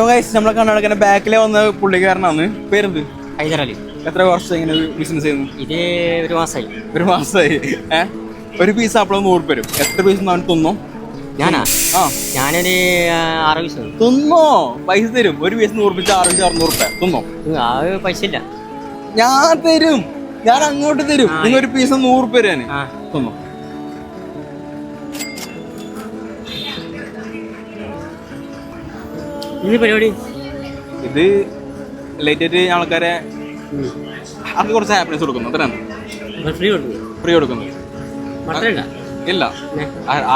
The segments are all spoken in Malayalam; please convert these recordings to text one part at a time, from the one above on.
നമ്മളെ കണ്ണടക്കുന്ന ബാക്കിലെ വന്ന പുള്ളിക്കാരനാണ്. പേരെന്ത്? ഹൈദരാലി. എത്ര വർഷം ഇങ്ങനെ ബിസിനസ് ചെയ്യുന്നു? ഇത് ഒരു മാസമായി. ഒരു മാസമായി. ഒരു പീസ് അപ്പോഴും 100 വരും. എത്ര പീസ് അവൻ തിന്നോ? ഞാനൊരു 6 പീസ് തിന്നോ? പൈസ തരും. ഒരു പീസ് 100 പീസ് 600 തിന്നോ? പൈസ ഇല്ല. ഞാൻ തരും, ഞാൻ അങ്ങോട്ട് തരും. നിങ്ങൾ ഒരു പീസ് 100 തരാന് തിന്നോ? ഇനി പരിപാടി ഇത് ലൈറ്റ് ആയിട്ട് ആൾക്കാരെ അവർക്ക് കുറച്ച് ഹാപ്പിനെസ് കൊടുക്കുന്നു. അത്രയാണ്. ഫ്രീ കൊടുക്കുന്നു. ഇല്ല,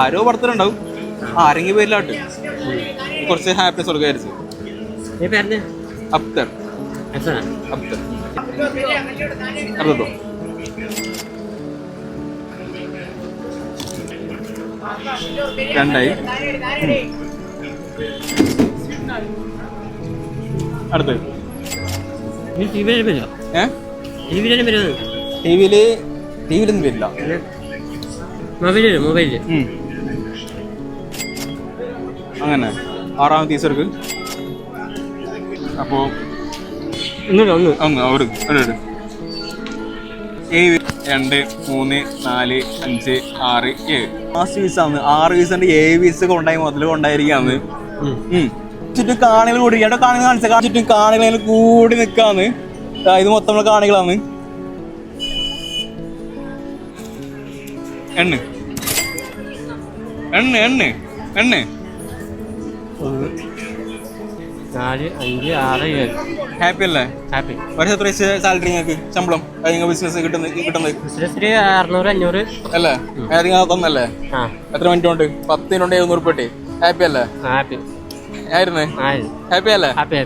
ആരോ ഭർത്തരുണ്ടാവും, ആരെങ്കിലും പേരിലാട്ട് കുറച്ച് ഹാപ്പിനെസ് കൊടുക്കുക വിചാരിച്ചു. അബ്തർ അബ്തർ അറിഞ്ഞോ? രണ്ടായി. അടുത്ത് ടിവിയിലൊന്നും വരില്ല. മൊബൈലില് അങ്ങനെ 6ാമത്തെ ടീച്ചർക്ക്. അപ്പോ 1 2 2 3 4 5 6 7 ലാസ്റ്റ് പീസാണ്. 6 പീസുണ്ട്. 7 പീസ് കൊണ്ടായി മുതൽ കൊണ്ടായിരിക്കാന്ന്. ചുറ്റും കാണികൾ കൂടി കാണികൾ കാണിച്ച ചുറ്റും കാണികൾ കൂടി നിൽക്കാന്ന്. ഇത് മൊത്തം കാണികളാണ്. എണ്ണ് എണ്ണ് എണ്ണ് എണ്ണ് 1 4 5 6 7. ഹാപ്പി അല്ലേ? ഹാപ്പി. വർഷം എത്ര സാലറി നിങ്ങൾക്ക്? ശമ്പളം ബിസിനസ് കിട്ടുന്നത്? ബിസിനസ്സിന് 600 500 അല്ലേ? തന്നല്ലേ? എത്ര മിനിറ്റ് കൊണ്ട്? 10 മിനിറ്റ് 700 റുപ്യ. ഹാപ്പി അല്ലേ? ഹാപ്പി ആയിരുന്നേ? ഹാപ്പി അല്ലേ? ഹാപ്പി.